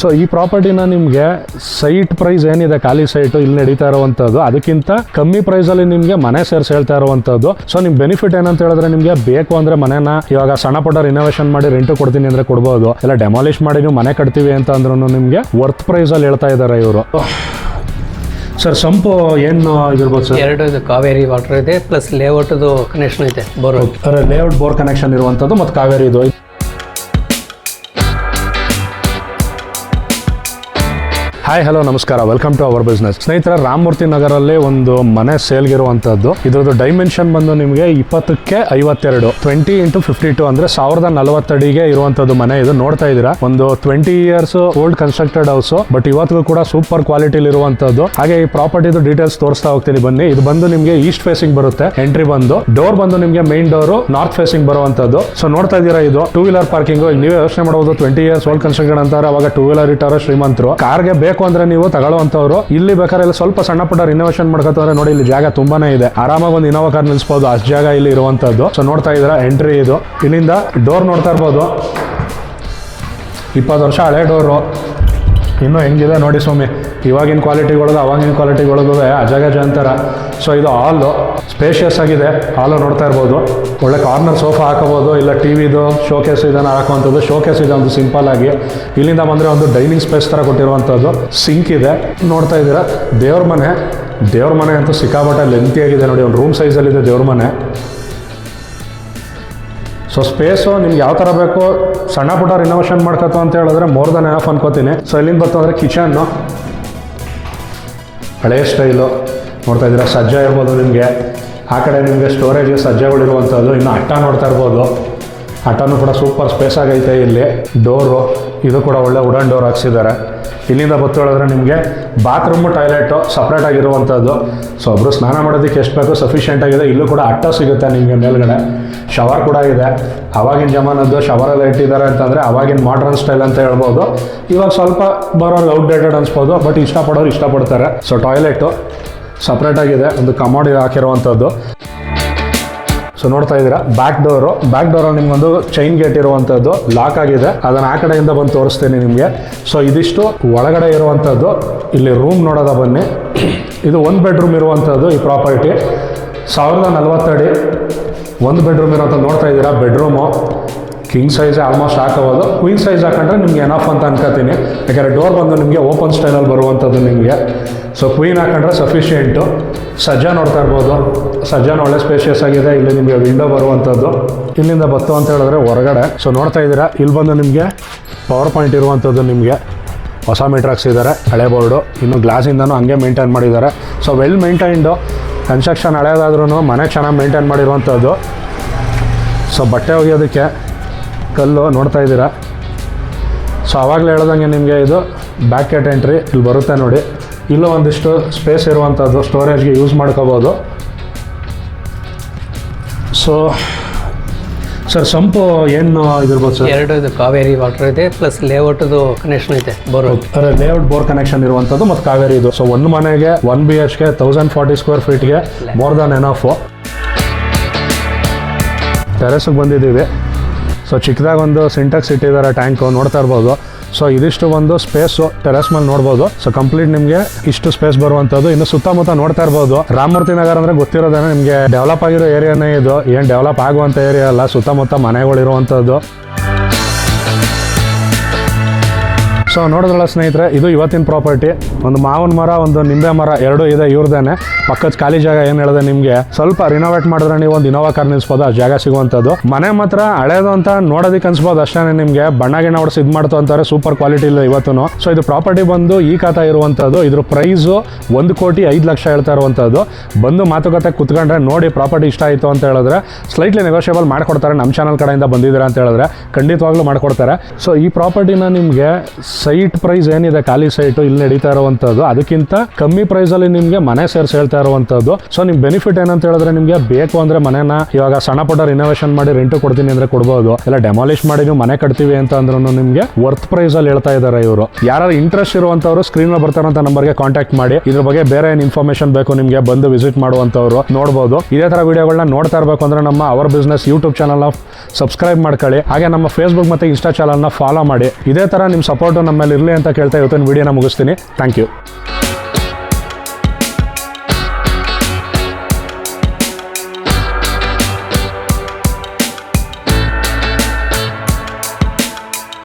So ಈ ಪ್ರಾಪರ್ಟಿನ ನಿಮಗೆ site price ಏನಿದೆ ಖಾಲಿ ಸೈಟು ಇಲ್ಲಿ ನಡೀತಾ ಇರುವಂಥದ್ದು ಅದಕ್ಕಿಂತ ಕಮ್ಮಿ ಪ್ರೈಸಲ್ಲಿ ನಿಮಗೆ ಮನೆ ಸೇರಿಸಿ ಹೇಳ್ತಾ ಇರುವಂಥದ್ದು. ಸೊ ನಿಮ್ಮ ಬೆನಿಫಿಟ್ ಏನಂತ ಹೇಳಿದ್ರೆ ನಿಮಗೆ ಬೇಕು ಅಂದರೆ ಮನೆನ ಇವಾಗ ಸಣ್ಣ ಪುಟ್ಟ ರಿನೋವೇಷನ್ ಮಾಡಿ ರೆಂಟು ಕೊಡ್ತೀನಿ ಅಂದರೆ ಕೊಡ್ಬೋದು, ಇಲ್ಲ ಡೆಮಾಲಿಷ್ ಮಾಡಿ ನೀವು ಮನೆ ಕಟ್ತೀವಿ ಅಂತ ಅಂದ್ರೂ ನಿಮಗೆ ವರ್ತ್ ಪ್ರೈಸಲ್ಲಿ ಹೇಳ್ತಾ ಇದ್ದಾರೆ ಇವರು. ಸರ್ ಸಂಪು ಏನು ಇದಿರ್ಬೋದು ಸರ್? ಎರಡು ಇದು ಕಾವೇರಿ ವಾಟರ್ ಇದೆ ಪ್ಲಸ್ ಲೇಔಟ್ದು ಕನೆಕ್ಷನ್ ಇದೆ, ಬೋರ್ ಲೇಔಟ್ ಬೋರ್ ಕನೆಕ್ಷನ್ ಇರುವಂಥದ್ದು ಮತ್ತು ಕಾವೇರಿ ಇದು. ಹಾಯ್ ಹಲೋ ನಮಸ್ಕಾರ, ವೆಲ್ಕಮ್ ಟು ಅವರ್ ಬಿಸ್ನೆಸ್. ಸ್ನೇಹಿತರ, ರಾಮಮೂರ್ತಿ ನಗರಲ್ಲಿ ಒಂದು ಮನೆ ಸೇಲ್ಗಿರುವಂಥದ್ದು. ಇದ್ರದ್ದು ಡೈಮೆನ್ಷನ್ ಬಂದು ನಿಮಗೆ 20ಕ್ಕೆ 52 20x52 ಅಂದರೆ 1040 ಅಡಿಗೆ ಇರುವಂಥದ್ದು ಮನೆ. ಇದು ನೋಡ್ತಾ ಇದ್ದೀರಾ, ಒಂದು 20 years old constructed house, but ಇವತ್ತಿಗೂ ಕೂಡ ಸೂಪರ್ ಕ್ವಾಲಿಟಿಲಿ ಇರುವಂಥದ್ದು. ಹಾಗೆ ಈ ಪ್ರಾಪರ್ಟಿದು ಡೀಟೇಲ್ಸ್ ತೋರಿಸ್ತಾ ಹೋಗ್ತೀನಿ ಬನ್ನಿ. ಇದು ಬಂದು ನಿಮಗೆ ಈಸ್ಟ್ ಫೇಸಿಂಗ್ ಬರುತ್ತೆ, ಎಂಟ್ರಿ ಬಂದು ಡೋರ್ ಬಂದು ನಿಮಗೆ ಮೈನ್ ಡೋರ್ ನಾರ್ತ್ ಫೇಸಿಂಗ್ ಬರುವಂಥದ್ದು. ಸೊ ನೋಡ್ತಾ ಇದ್ದೀರಾ, ಇದು 2 ವೀಲರ್ ಪಾರ್ಕಿಂಗ್. ನೀವೇ ಯೋಚನೆ ಮಾಡಬಹುದು, 20 ಇಯರ್ಸ್ ಓಲ್ಡ್ ಕನ್ಸ್ಟ್ರಕ್ಟೆಡ್ ಅಂತಾರೆ, ಅವಾಗ 2 ವೀಲರ್ ಇಟ್ಟಾರೋ ಶ್ರೀಮಂತರು. ಕಾರ್ಗೆ ಬೇಕು ಅಂದ್ರೆ ನೀವು ತಗೊಳ್ಳುವಂತವ್ರು. ಇಲ್ಲಿ ಬೇಕಾದ್ರೆ ಇಲ್ಲಿ ಸ್ವಲ್ಪ ಸಣ್ಣ ಪುಟ್ಟ ರಿನೋವೇಷನ್ ಮಾಡ್ಕೊತಾರೆ. ನೋಡಿ, ಇಲ್ಲಿ ಜಾಗ ತುಂಬಾನೇ ಇದೆ, ಆರಾಮಾಗಿ ಒಂದು ಇನೋವಾ ಕಾರ್ ನಿಲ್ಸಬಹುದು, ಅಷ್ಟು ಜಾಗ ಇಲ್ಲಿ ಇರುವಂತದ್ದು. ಸೊ ನೋಡ್ತಾ ಇದ್ದೀರಾ, ಎಂಟ್ರಿ ಇದು. ಇಲ್ಲಿಂದ ಡೋರ್ ನೋಡ್ತಾ ಇರ್ಬೋದು, 20 ವರ್ಷ ಹಳೆ ಡೋರು, ಇನ್ನೂ ಹೆಂಗಿದೆ ನೋಡಿ ಸ್ವಾಮಿ. ಇವಾಗಿನ ಕ್ವಾಲಿಟಿಗಳದು ಅವಾಗಿನ ಕ್ವಾಲಿಟಿಗಳಿಗೂ ಅಜಗಜ ಅಂತಾರ. ಸೊ ಇದು ಹಾಲು ಸ್ಪೇಷಿಯಸ್ ಆಗಿದೆ, ಹಾಲು ನೋಡ್ತಾ ಇರ್ಬೋದು. ಒಳ್ಳೆ ಕಾರ್ನರ್ ಸೋಫಾ ಹಾಕೋಬೋದು, ಇಲ್ಲ ಟಿವಿದು ಶೋಕೇಸ್ ಇದನ್ನು ಹಾಕುವಂಥದ್ದು. ಶೋಕೇಸ್ ಇದೆ ಒಂದು ಸಿಂಪಲ್ ಆಗಿ. ಇಲ್ಲಿಂದ ಬಂದರೆ ಒಂದು ಡೈನಿಂಗ್ ಸ್ಪೇಸ್ ಥರ ಕೊಟ್ಟಿರುವಂಥದ್ದು. ಸಿಂಕ್ ಇದೆ, ನೋಡ್ತಾ ಇದ್ದೀರಾ. ದೇವ್ರ ಮನೆ ಅಂತೂ ಸಿಕ್ಕಾಪಟ್ಟೆ ಲೆಂತಿ ಆಗಿದೆ ನೋಡಿ, ಒಂದು ರೂಮ್ ಸೈಜಲ್ಲಿದೆ ದೇವ್ರ ಮನೆ. ಸೊ ಸ್ಪೇಸು ನಿಮ್ಗೆ ಯಾವ ಥರ ಬೇಕು, ಸಣ್ಣ ಪುಟ್ಟ ರಿನೋವೇಷನ್ ಮಾಡ್ಕೊತು ಅಂತ ಹೇಳಿದ್ರೆ ಮೋರ್ ದನ್ ಎನಫ್ ಅನ್ಕೋತೀನಿ. ಸೊ ಇಲ್ಲಿಂದ ಬಂತು ಅಂದರೆ ಕಿಚನ್ನು ಹಳೆಯ ಸ್ಟೈಲು ನೋಡ್ತಾ ಇದ್ದೀರಾ. ಸಜ್ಜ ಇರ್ಬೋದು ನಿಮಗೆ, ಆ ಕಡೆ ನಿಮಗೆ ಸ್ಟೋರೇಜ್ ಸಜ್ಜೆಗಳಿರುವಂಥದ್ದು. ಇನ್ನು ಅಟ್ಟ ನೋಡ್ತಾ ಇರ್ಬೋದು, ಅಟ್ಟನೂ ಕೂಡ ಸೂಪರ್ ಸ್ಪೇಸ್ ಆಗೈತೆ. ಇಲ್ಲಿ ಡೋರು ಇದು ಕೂಡ ಒಳ್ಳೆ ವುಡನ್ ಡೋರ್ ಹಾಕ್ಸಿದ್ದಾರೆ. ಇಲ್ಲಿಂದ ಬತ್ತು ಹೇಳಿದ್ರೆ ನಿಮಗೆ ಬಾತ್ರೂಮು ಟಾಯ್ಲೆಟು ಸಪ್ರೇಟ್ ಆಗಿರುವಂಥದ್ದು. ಸೊ ಒಬ್ಬರು ಸ್ನಾನ ಮಾಡೋದಕ್ಕೆ ಎಷ್ಟು ಬೇಕೋ ಸಫಿಷಿಯೆಂಟ್ ಆಗಿದೆ. ಇಲ್ಲೂ ಕೂಡ ಅಟ್ಟ ಸಿಗುತ್ತೆ ನಿಮಗೆ ಮೇಲ್ಗಡೆ. ಶವರ್ ಕೂಡ ಇದೆ, ಅವಾಗಿನ ಜಮಾನದ್ದು ಶವರೆಲ್ಲ ಇಟ್ಟಿದ್ದಾರೆ ಅಂತಂದರೆ ಅವಾಗಿನ ಮಾಡ್ರನ್ ಸ್ಟೈಲ್ ಅಂತ ಹೇಳ್ಬೋದು. ಇವಾಗ ಸ್ವಲ್ಪ ಬರೋರು ಔಟ್ಡೇಟೆಡ್ ಅನ್ಸ್ಬೋದು, ಬಟ್ ಇಷ್ಟಪಡೋರು ಇಷ್ಟಪಡ್ತಾರೆ. ಸೊ ಟಾಯ್ಲೆಟು ಸಪ್ರೇಟ್ ಆಗಿದೆ, ಒಂದು ಕಮೋಡ್ ಹಾಕಿರುವಂಥದ್ದು. ಸೊ ನೋಡ್ತಾ ಇದ್ದೀರಾ, ಬ್ಯಾಕ್ ಡೋರಲ್ಲಿ ನಿಮ್ಗೊಂದು ಚೈನ್ ಗೇಟ್ ಇರುವಂಥದ್ದು, ಲಾಕ್ ಆಗಿದೆ. ಅದನ್ನು ಆ ಕಡೆಯಿಂದ ಬಂದು ತೋರಿಸ್ತೀನಿ ನಿಮಗೆ. ಸೊ ಇದಿಷ್ಟು ಒಳಗಡೆ ಇರುವಂಥದ್ದು. ಇಲ್ಲಿ ರೂಮ್ ನೋಡೋದ ಬನ್ನಿ. ಇದು 1 ಬೆಡ್ರೂಮ್ ಇರುವಂಥದ್ದು ಈ ಪ್ರಾಪರ್ಟಿ. 1040 ಅಡಿ 1 ಬೆಡ್ರೂಮ್ ಇರೋಂಥದ್ದು ನೋಡ್ತಾ ಇದ್ದೀರಾ. ಬೆಡ್ರೂಮು ಕಿಂಗ್ ಸೈಜೇ ಆಲ್ಮೋಸ್ಟ್ ಹಾಕೋಬೋದು, ಕ್ವೀನ್ ಸೈಜ್ ಹಾಕೊಂಡ್ರೆ ನಿಮ್ಗೆ ಎನಫ್ ಅಂತ ಅನ್ಕೋತೀನಿ. ಯಾಕಂದರೆ ಡೋರ್ ಬಂದು ನಿಮಗೆ ಓಪನ್ ಸ್ಟೈಲಲ್ಲಿ ಬರುವಂಥದ್ದು ನಿಮಗೆ. ಸೊ ಕ್ವೀನ್ ಹಾಕೊಂಡ್ರೆ ಸಫಿಷಿಯೆಂಟು. ಸಜ್ಜ ನೋಡ್ತಾ ಇರ್ಬೋದು, ಸಜ್ಜಾನ ಒಳ್ಳೆ ಸ್ಪೇಷಿಯಸ್ ಆಗಿದೆ. ಇಲ್ಲಿ ನಿಮಗೆ ವಿಂಡೋ ಬರುವಂಥದ್ದು. ಇಲ್ಲಿಂದ ಬತ್ತು ಅಂತ ಹೇಳಿದ್ರೆ ಹೊರಗಡೆ. ಸೊ ನೋಡ್ತಾ ಇದ್ದೀರಾ, ಇಲ್ಲಿ ಬಂದು ನಿಮಗೆ ಪವರ್ ಪಾಯಿಂಟ್ ಇರುವಂಥದ್ದು. ನಿಮಗೆ ಹೊಸ ಮೀಟರ್ ಹಾಕ್ಸಿದ್ದಾರೆ, ಹಳೆ ಬೋರ್ಡು. ಇನ್ನು ಗ್ಲಾಸಿಂದನೂ ಹಂಗೆ ಮೇಂಟೈನ್ ಮಾಡಿದ್ದಾರೆ. ಸೊ ವೆಲ್ ಮೇಂಟೈನ್ಡು, ಕನ್ಸ್ಟ್ರಕ್ಷನ್ ಹಳೆಯದಾದ್ರೂ ಮನೆ ಚೆನ್ನಾಗಿ ಮೇಂಟೈನ್ ಮಾಡಿರುವಂಥದ್ದು. ಸೊ ಬಟ್ಟೆ ಒಗೆಯೋದಕ್ಕೆ ಕಲ್ಲು ನೋಡ್ತಾ ಇದ್ದೀರಾ. ಸೊ ಆವಾಗಲೇ ಹೇಳ್ದಂಗೆ ನಿಮಗೆ ಇದು ಬ್ಯಾಕ್ ಗೇಟ್ ಎಂಟ್ರಿ ಇಲ್ಲಿ ಬರುತ್ತೆ ನೋಡಿ. ಇಲ್ಲೂ ಒಂದಿಷ್ಟು ಸ್ಪೇಸ್ ಇರುವಂಥದ್ದು, ಸ್ಟೋರೇಜ್ಗೆ ಯೂಸ್ ಮಾಡ್ಕೋಬೋದು. ಸೊ ಸರ್ ಸಂಪು ಏನು ಇದಿರ್ಬೋದು ಸರ್? ಎರಡು ಇದು ಕಾವೇರಿ ವಾಟರ್ ಇದೆ ಪ್ಲಸ್ ಲೇಔಟ್ದು ಕನೆಕ್ಷನ್ ಇದೆ, ಬೋರ್ ಲೇಔಟ್ ಬೋರ್ ಕನೆಕ್ಷನ್ ಇರುವಂಥದ್ದು ಮತ್ತು ಕಾವೇರಿ ಇದು. ಸೊ ಒಂದು ಮನೆಗೆ 1 BHK 1040 ಸ್ಕ್ವೇರ್ ಫೀಟ್ಗೆ ಮೋರ್ ದನ್ ಎನಫ್. ಟೆರೆಸ್ಗೆ ಬಂದಿದ್ದೀವಿ. ಸೊ ಚಿಕ್ಕದಾಗಿ ಒಂದು ಸಿಂಟೆಕ್ಸ್ ಇಟ್ಟಿದ್ದಾರೆ, ಟ್ಯಾಂಕು ನೋಡ್ತಾ ಇರ್ಬೋದು. ಸೊ ಇದಿಷ್ಟು ಒಂದು ಸ್ಪೇಸು ಟೆರೆಸ್ ಮೇಲೆ ನೋಡ್ಬೋದು. ಸೊ ಕಂಪ್ಲೀಟ್ ನಿಮಗೆ ಇಷ್ಟು ಸ್ಪೇಸ್ ಬರುವಂಥದ್ದು. ಇನ್ನು ಸುತ್ತಮುತ್ತ ನೋಡ್ತಾ ಇರ್ಬೋದು. ರಾಮಮೂರ್ತಿ ನಗರ ಅಂದರೆ ಗೊತ್ತಿರೋದೇನೆ ನಿಮಗೆ, ಡೆವಲಪ್ ಆಗಿರೋ ಏರಿಯಾನೇ ಇದು, ಏನು ಡೆವಲಪ್ ಆಗುವಂಥ ಏರಿಯಾ ಅಲ್ಲ. ಸುತ್ತಮುತ್ತ ಮನೆಗಳಿರುವಂಥದ್ದು. ಸೊ ನೋಡಿದ್ರಲ್ಲ ಸ್ನೇಹಿತರೆ, ಇದು ಇವತ್ತಿನ ಪ್ರಾಪರ್ಟಿ. ಒಂದು ಮಾವಿನ ಮರ, ಒಂದು ನಿಂಬೆ ಮರ ಎರಡೂ ಇದೆ ಇವ್ರದ್ದೇನೆ. ಪಕ್ಕದ ಖಾಲಿ ಜಾಗ ಏನು ಹೇಳಿದೆ ನಿಮಗೆ, ಸ್ವಲ್ಪ ರಿನೋವೇಟ್ ಮಾಡಿದ್ರೆ ನೀವು ಒಂದು ಇನೋವಾ ಕಾರ್ ನಿಲ್ಸ್ಬೋದು, ಆ ಜಾಗ ಸಿಗುವಂಥದ್ದು. ಮನೆ ಮಾತ್ರ ಹಳೇದು ಅಂತ ನೋಡೋದಕ್ಕೆ ಅನ್ಸ್ಬೋದು ಅಷ್ಟೇ. ನಿಮಗೆ ಬಣ್ಣ ಗಿಣ್ಣ ಹೊಡ್ಸಿ ಇದು ಮಾಡ್ತು ಅಂತಾರೆ, ಸೂಪರ್ ಕ್ವಾಲಿಟಿ ಇಲ್ಲ ಇವತ್ತು. ಸೊ ಇದು ಪ್ರಾಪರ್ಟಿ ಬಂದು ಈ ಖಾತಾ ಇರುವಂಥದ್ದು. ಇದ್ರ ಪ್ರೈಸು 1,05,00,000 ಹೇಳ್ತಾ ಇರುವಂಥದ್ದು. ಬಂದು ಮಾತುಕತೆ ಕುತ್ಕೊಂಡ್ರೆ ನೋಡಿ, ಪ್ರಾಪರ್ಟಿ ಇಷ್ಟ ಆಯಿತು ಅಂತ ಹೇಳಿದ್ರೆ ಸ್ಲೈಟ್ಲಿ ನೆಗೋಷಿಯಬಲ್ ಮಾಡ್ಕೊಡ್ತಾರೆ. ನಮ್ಮ ಚಾನಲ್ ಕಡೆಯಿಂದ ಬಂದಿದ್ದೀರಾ ಅಂತ ಹೇಳಿದ್ರೆ ಖಂಡಿತವಾಗ್ಲೂ ಮಾಡ್ಕೊಡ್ತಾರೆ. ಸೊ ಈ ಪ್ರಾಪರ್ಟಿನ ನಿಮಗೆ ಸೈಟ್ ಪ್ರೈಸ್ ಏನಿದೆ ಖಾಲಿ ಸೈಟು ಇಲ್ಲಿ ನಡೀತಾ ಇರುವಂಥದ್ದು ಅದಕ್ಕಿಂತ ಕಮ್ಮಿ ಪ್ರೈಸಲ್ಲಿ ನಿಮಗೆ ಮನೆ ಸೇರಿಸಿ ಹೇಳ್ತಾ ಇರುವಂಥದ್ದು. ಸೊ ನಿಮ್ಮ ಬೆನಿಫಿಟ್ ಏನಂತ ಹೇಳಿದ್ರೆ, ನಿಮಗೆ ಬೇಕು ಅಂದರೆ ಮನೆನ ಇವಾಗ ಸಣ್ಣ ಪುಟ್ಟ ರಿನೋವೇಷನ್ ಮಾಡಿ ರೆಂಟು ಕೊಡ್ತೀನಿ ಅಂದರೆ ಕೊಡ್ಬೋದು, ಇಲ್ಲ ಡೆಮಾಲಿಷ್ ಮಾಡಿ ನೀವು ಮನೆ ಕಟ್ತೀವಿ ಅಂತ ಅಂದ್ರೂ ನಿಮಗೆ ವರ್ತ್ ಪ್ರೈಸಲ್ಲಿ ಹೇಳ್ತಾ ಇದ್ದಾರೆ ಇವರು. ಯಾರು ಇಂಟ್ರೆಸ್ಟ್ ಇರುವಂಥವ್ರು ಸ್ಕ್ರೀನ್ ಮೇಲೆ ಬರ್ತಾರಂತ ನಂಬರ್ಗೆ ಕಾಂಟ್ಯಾಕ್ಟ್ ಮಾಡಿ. ಇದ್ರ ಬಗ್ಗೆ ಬೇರೆ ಏನು ಇನ್ಫಾರ್ಮೇಷನ್ ಬೇಕು ನಿಮಗೆ ಬಂದು ವಿಸಿಟ್ ಮಾಡುವಂಥವ್ರು ನೋಡ್ಬೋದು. ಇದೇ ಥರ ವಿಡಿಯೋಗಳನ್ನ ನೋಡ್ತಾ ಇರಬೇಕು ಅಂದರೆ ನಮ್ಮ ಅವರ್ ಬಿಸ್ನೆಸ್ ಯೂಟ್ಯೂಬ್ ಚಾನಲ್ನ ಸಬ್ಸ್ಕ್ರೈಬ್ ಮಾಡ್ಕೊಳ್ಳಿ. ಹಾಗೆ ನಮ್ಮ ಫೇಸ್ಬುಕ್ ಮತ್ತು ಇನ್ಸ್ಟಾ ಚಾನಲ್ನ ಫಾಲೋ ಮಾಡಿ. ಇದೇ ಥರ ನಿಮ್ಮ ಸಪೋರ್ಟು ನಮ್ಮಲ್ಲಿ ಇರಲಿ ಅಂತ ಕೇಳ್ತಾ ಇವತ್ತಿನ ವೀಡಿಯೋನ ಮುಗಿಸ್ತೀನಿ. Thank you.